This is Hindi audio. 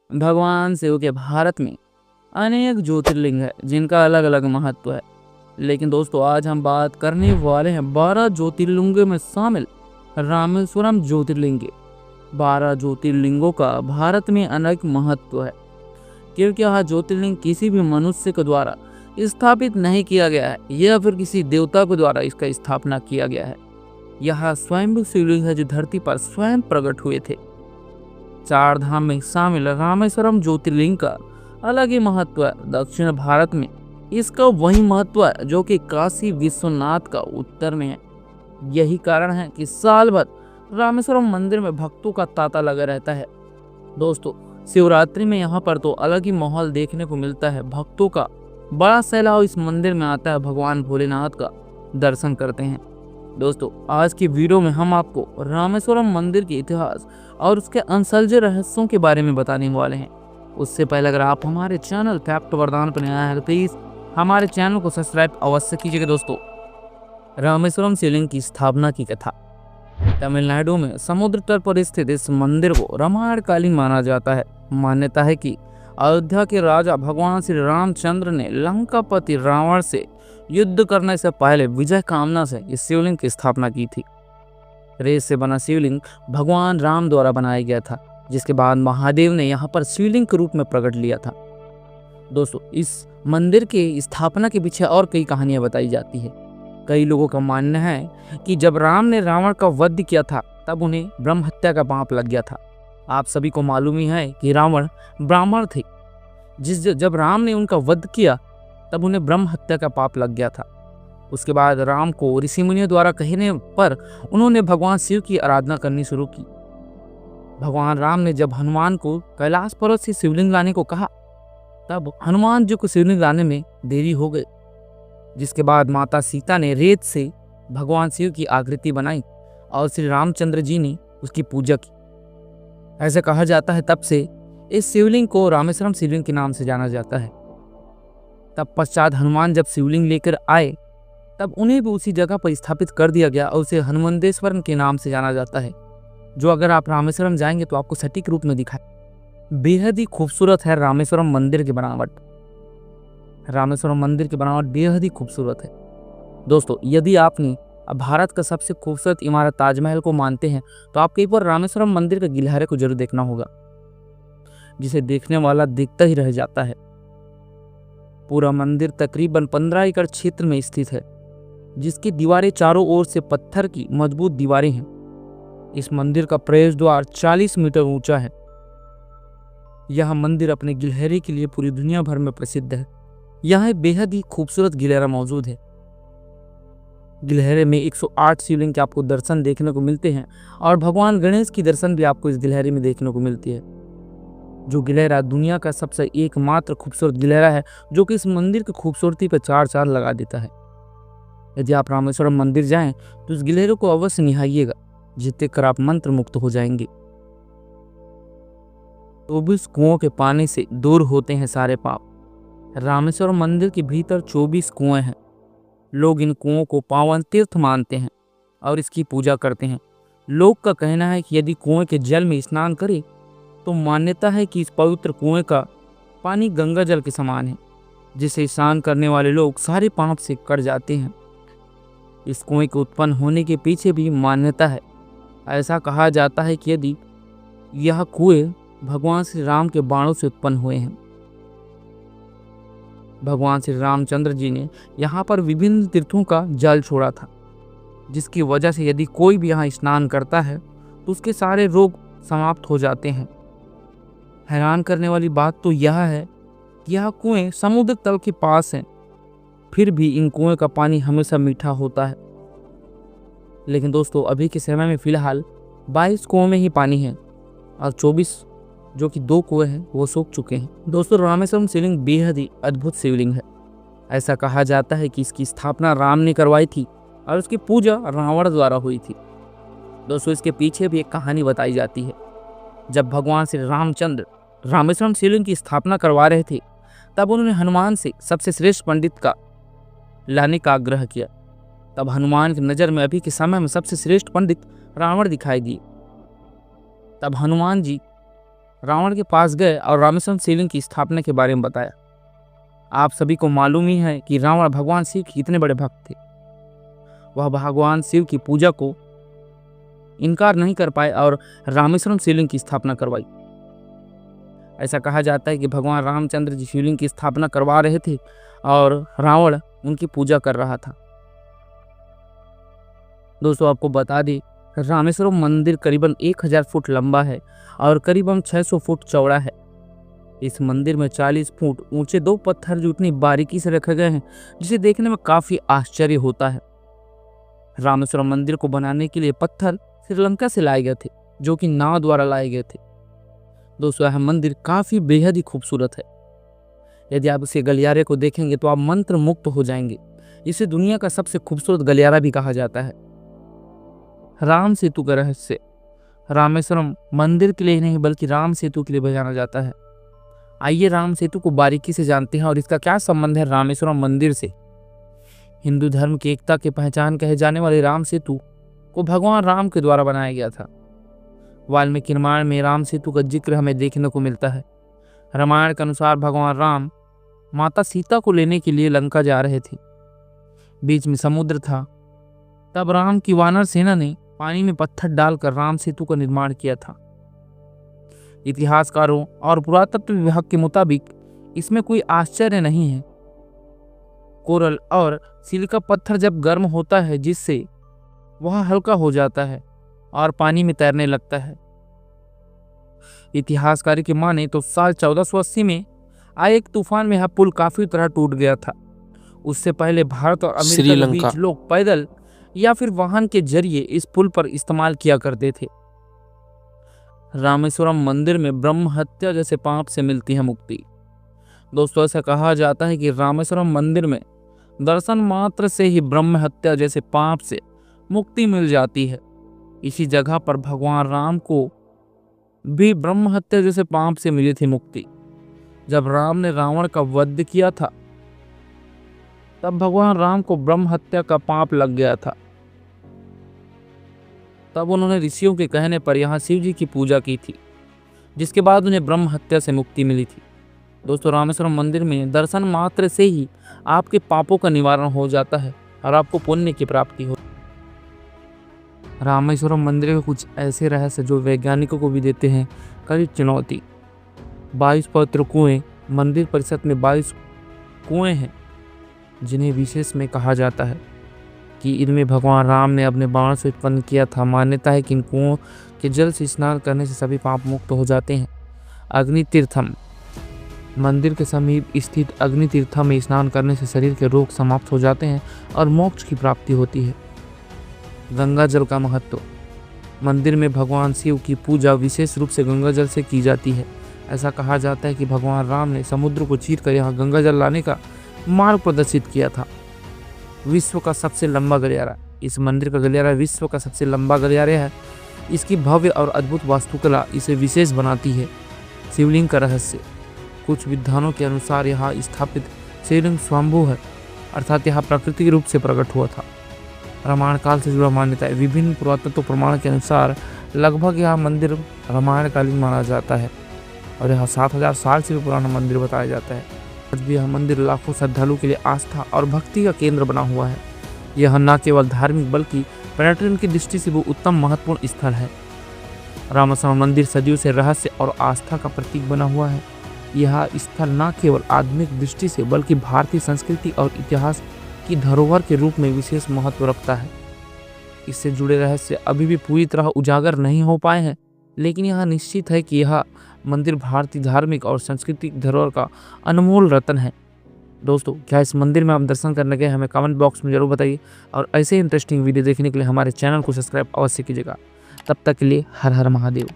भगवान शिव के भारत में अनेक ज्योतिर्लिंग है जिनका अलग अलग महत्व है। लेकिन दोस्तों आज हम बात करने वाले हैं 12 ज्योतिर्लिंगों में शामिल रामेश्वरम ज्योतिर्लिंग के। 12 ज्योतिर्लिंगों का भारत में अनेक महत्व है क्योंकि यह ज्योतिर्लिंग किसी भी मनुष्य के द्वारा स्थापित नहीं किया गया है या फिर किसी देवता के द्वारा इसका स्थापना किया गया है। यह स्वयं शिवलिंग है जो धरती पर स्वयं प्रकट हुए थे। 4 धाम में शामिल रामेश्वरम ज्योतिर्लिंग का अलग ही महत्व है। दक्षिण भारत में इसका वही महत्व है जो कि काशी विश्वनाथ का उत्तर में है। यही कारण है कि साल भर रामेश्वरम मंदिर में भक्तों का तांता लगा रहता है। दोस्तों शिवरात्रि में यहाँ पर तो अलग ही माहौल देखने को मिलता है। भक्तों का बड़ा सैलाब इस मंदिर में आता है, भगवान भोलेनाथ का दर्शन करते हैं। दोस्तों आज की वीडियो में हम आपको रामेश्वरम मंदिर के इतिहास और उसके अनसुलझे रहस्यों के बारे में बताने वाले हैं। उससे पहले अगर आप हमारे चैनल फैक्ट वरदान पर नए आए हैं तो प्लीज हमारे चैनल को सब्सक्राइब अवश्य कीजिएगा। दोस्तों रामेश्वरम शिवलिंग की स्थापना की कथा। तमिलनाडु में समुद्र तट पर स्थित इस मंदिर को रामायण कालीन माना जाता है। मान्यता है कि अयोध्या के राजा भगवान श्री रामचंद्र ने लंकापति रावण से युद्ध करने से पहले विजय कामना से इस शिवलिंग की स्थापना की थी। रेत से बना शिवलिंग भगवान राम द्वारा बनाया गया था, जिसके बाद महादेव ने यहाँ पर शिवलिंग के रूप में प्रकट लिया था। दोस्तों इस मंदिर के स्थापना के पीछे और कई कहानियां बताई जाती है। कई लोगों का मानना है कि जब राम ने रावण का वध किया था तब उन्हें ब्रह्म हत्या का पाप लग गया था। आप सभी को मालूम ही है कि रावण ब्राह्मण थे। जब राम ने उनका वध किया तब उन्हें ब्रह्म हत्या का पाप लग गया था। उसके बाद राम को ऋषि मुनियों द्वारा कहने पर उन्होंने भगवान शिव की आराधना करनी शुरू की। भगवान राम ने जब हनुमान को कैलाश पर्वत से शिवलिंग लाने को कहा तब हनुमान जी को शिवलिंग लाने में देरी हो गई, जिसके बाद माता सीता ने रेत से भगवान शिव की आकृति बनाई और श्री रामचंद्र जी ने उसकी पूजा की। ऐसा कहा जाता है तब से इस शिवलिंग को रामेश्वरम शिवलिंग के नाम से जाना जाता है। तब पश्चात हनुमान जब शिवलिंग लेकर आए तब उन्हें भी उसी जगह पर स्थापित कर दिया गया और उसे हनुमंतेश्वर के नाम से जाना जाता है, जो अगर आप रामेश्वरम जाएंगे तो आपको सटीक रूप में दिखाए। बेहद ही खूबसूरत है रामेश्वरम मंदिर की बनावट। रामेश्वरम मंदिर की बनावट बेहद ही खूबसूरत है। दोस्तों यदि आपने भारत का सबसे खूबसूरत इमारत ताजमहल को मानते हैं तो आपको एक बार रामेश्वरम मंदिर के गिलहरे को जरूर देखना होगा, जिसे देखने वाला देखता ही रह जाता है। पूरा मंदिर तकरीबन 15 एकड़ क्षेत्र में स्थित है, जिसकी दीवारें चारों ओर से पत्थर की मजबूत दीवारें हैं। इस मंदिर का प्रवेश द्वार 40 मीटर ऊंचा है। यह मंदिर अपने गिलहरे के लिए पूरी दुनिया भर में प्रसिद्ध है। यहाँ बेहद ही खूबसूरत गिलहरा मौजूद है। गिलहरे में 108 शिवलिंग के आपको दर्शन देखने को मिलते हैं और भगवान गणेश की दर्शन भी आपको इस गिलहरे में देखने को मिलती है। जो गिलहरा दुनिया का सबसे एकमात्र खूबसूरत गिलहरा है, जो कि इस मंदिर की खूबसूरती पर 4 चांद लगा देता है। यदि आप रामेश्वरम मंदिर जाएं तो इस गिलहरे को अवश्य निहाइएगा, जिससे कर आप मंत्र मुक्त हो जाएंगे। 24 कुओं के पानी से दूर होते हैं सारे पाप। रामेश्वरम मंदिर के भीतर 24 कुएं हैं। लोग इन कुओं को पावन तीर्थ मानते हैं और इसकी पूजा करते हैं। लोग का कहना है कि यदि कुएं के जल में स्नान करें तो मान्यता है कि इस पवित्र कुएं का पानी गंगा जल के समान है, जिसे स्नान करने वाले लोग सारे पाप से कट जाते हैं। इस कुएं के उत्पन्न होने के पीछे भी मान्यता है। ऐसा कहा जाता है कि यदि यह कुएं भगवान श्री राम के बाणों से उत्पन्न हुए हैं। भगवान श्री रामचंद्र जी ने यहाँ पर विभिन्न तीर्थों का जल छोड़ा था, जिसकी वजह से यदि कोई भी यहाँ स्नान करता है तो उसके सारे रोग समाप्त हो जाते हैं। हैरान करने वाली बात तो यह है कि यह कुएं समुद्र तल के पास हैं, फिर भी इन कुएं का पानी हमेशा मीठा होता है। लेकिन दोस्तों अभी के समय में फिलहाल 22 कुओं में ही पानी है और 24 जो कि 2 कुएं हैं वो सूख चुके हैं। दोस्तों रामेश्वरम शिवलिंग बेहद ही अद्भुत शिवलिंग है। ऐसा कहा जाता है कि इसकी स्थापना राम ने करवाई थी और उसकी पूजा रावण द्वारा हुई थी। दोस्तों इसके पीछे भी एक कहानी बताई जाती है। जब भगवान श्री रामचंद्र रामेश्वरम शिवलिंग की स्थापना करवा रहे थे तब उन्होंने हनुमान से सबसे श्रेष्ठ पंडित का लाने का आग्रह किया। तब हनुमान की नज़र में अभी के समय में सबसे श्रेष्ठ पंडित रावण दिखाई दिए। तब हनुमान जी रावण के पास गए और रामेश्वरम शिवलिंग की स्थापना के बारे में बताया। आप सभी को मालूम ही है कि रावण भगवान शिव के कितने बड़े भक्त थे। वह भगवान शिव की पूजा को इनकार नहीं कर पाए और रामेश्वरम शिवलिंग की स्थापना करवाई। ऐसा कहा जाता है कि भगवान रामचंद्र जी शिवलिंग की स्थापना करवा रहे थे और रावण उनकी पूजा कर रहा था। दोस्तों आपको बता दें, रामेश्वरम मंदिर करीबन 1000 फुट लंबा है और करीबन 600 फुट चौड़ा है। इस मंदिर में 40 फुट ऊंचे 2 पत्थर जो इतनी बारीकी से रखे गए हैं, जिसे देखने में काफी आश्चर्य होता है। रामेश्वरम मंदिर को बनाने के लिए पत्थर श्रीलंका से लाए गए थे, जो कि नाव द्वारा लाए गए थे। दोस्तों यह मंदिर काफी बेहद ही खूबसूरत है। यदि आप इसे गलियारे को देखेंगे तो आप मंत्र मुक्त हो जाएंगे। इसे दुनिया का सबसे खूबसूरत गलियारा भी कहा जाता है। राम सेतु का रहस्य रामेश्वरम मंदिर के लिए ही नहीं बल्कि राम सेतु के लिए भी जाना जाता है। आइए राम सेतु को बारीकी से जानते हैं और इसका क्या संबंध है रामेश्वरम मंदिर से। हिंदू धर्म की एकता की पहचान कहे जाने वाले राम सेतु को भगवान राम के द्वारा बनाया गया था। वाल्मीकि रामायण में राम सेतु का जिक्र हमें देखने को मिलता है। रामायण के अनुसार भगवान राम माता सीता को लेने के लिए लंका जा रहे थे। बीच में समुद्र था। तब राम की वानर सेना ने पानी में पत्थर डालकर राम सेतु का निर्माण किया था। इतिहासकारों और पुरातत्व विभाग के मुताबिक इसमें कोई आश्चर्य नहीं है। कोरल और सिलिका पत्थर जब गर्म होता है जिससे वह हल्का हो जाता है और पानी में तैरने लगता है। इतिहासकार की माने तो साल 1480 में आए एक तूफान में यह पुल काफी तरह टूट गया था। उससे पहले भारत और अमेरिका के बीच लोग पैदल या फिर वाहन के जरिए इस पुल पर इस्तेमाल किया करते थे। रामेश्वरम मंदिर में ब्रह्म हत्या जैसे पाप से मिलती है मुक्ति। दोस्तों ऐसा कहा जाता है कि रामेश्वरम मंदिर में दर्शन मात्र से ही ब्रह्म हत्या जैसे पाप से मुक्ति मिल जाती है। इसी जगह पर भगवान राम को भी ब्रह्म हत्या जैसे पाप से मिली थी मुक्ति। जब राम ने रावण का वध किया था तब भगवान राम को ब्रह्म हत्या का पाप लग गया था। तब उन्होंने ऋषियों के कहने पर यहाँ शिव जी की पूजा की थी, जिसके बाद उन्हें ब्रह्म हत्या से मुक्ति मिली थी। दोस्तों रामेश्वरम मंदिर में दर्शन मात्र से ही आपके पापों का निवारण हो जाता है और आपको पुण्य की प्राप्ति हो। रामेश्वरम मंदिर के कुछ ऐसे रहस्य जो वैज्ञानिकों को भी देते हैं कड़ी चुनौती। 22 पवित्र कुएं मंदिर परिसर में 22 कुएं हैं जिन्हें विशेष में कहा जाता है कि इनमें भगवान राम ने अपने बाण से उत्पन्न किया था। मान्यता है कि इन कुओं के जल से स्नान करने से सभी पाप मुक्त हो जाते हैं। अग्नि तीर्थम मंदिर के समीप स्थित अग्नि तीर्थम में स्नान करने से शरीर के रोग समाप्त हो जाते हैं और मोक्ष की प्राप्ति होती है। गंगा जल का महत्व मंदिर में भगवान शिव की पूजा विशेष रूप से गंगा जल से की जाती है। ऐसा कहा जाता है कि भगवान राम ने समुद्र को चीर कर यहाँ गंगा जल लाने का मार्ग प्रदर्शित किया था। विश्व का सबसे लंबा गलियारा इस मंदिर का गलियारा विश्व का सबसे लंबा गलियारा है। इसकी भव्य और अद्भुत वास्तुकला इसे विशेष बनाती है। शिवलिंग का रहस्य कुछ विद्वानों के अनुसार यहाँ स्थापित शिवलिंग स्वयंभू है, अर्थात यहाँ प्राकृतिक रूप से प्रकट हुआ था। रामायण काल से जुड़ा मान्यता है। विभिन्न पुरातत्व प्रमाण के अनुसार लगभग यह मंदिर रामायण कालीन माना जाता है और यह 7000 साल से भी पुराना मंदिर बताया जाता है। आज भी यह मंदिर लाखों श्रद्धालुओं के लिए आस्था और भक्ति का केंद्र बना हुआ है। यह न केवल धार्मिक बल्कि पर्यटन की दृष्टि से भी उत्तम महत्वपूर्ण स्थल है। रामेश्वरम मंदिर सदियों से रहस्य और आस्था का प्रतीक बना हुआ है। यह स्थल न केवल आध्यात्मिक दृष्टि से बल्कि भारतीय संस्कृति और इतिहास की धरोहर के रूप में विशेष महत्व रखता है। इससे जुड़े रहस्य अभी भी पूरी तरह उजागर नहीं हो पाए हैं, लेकिन यह निश्चित है कि यह मंदिर भारतीय धार्मिक और सांस्कृतिक धरोहर का अनमोल रत्न है। दोस्तों क्या इस मंदिर में आप दर्शन करने गए, हमें कमेंट बॉक्स में जरूर बताइए और ऐसे इंटरेस्टिंग वीडियो देखने के लिए हमारे चैनल को सब्सक्राइब अवश्य कीजिएगा। तब तक के लिए हर हर महादेव।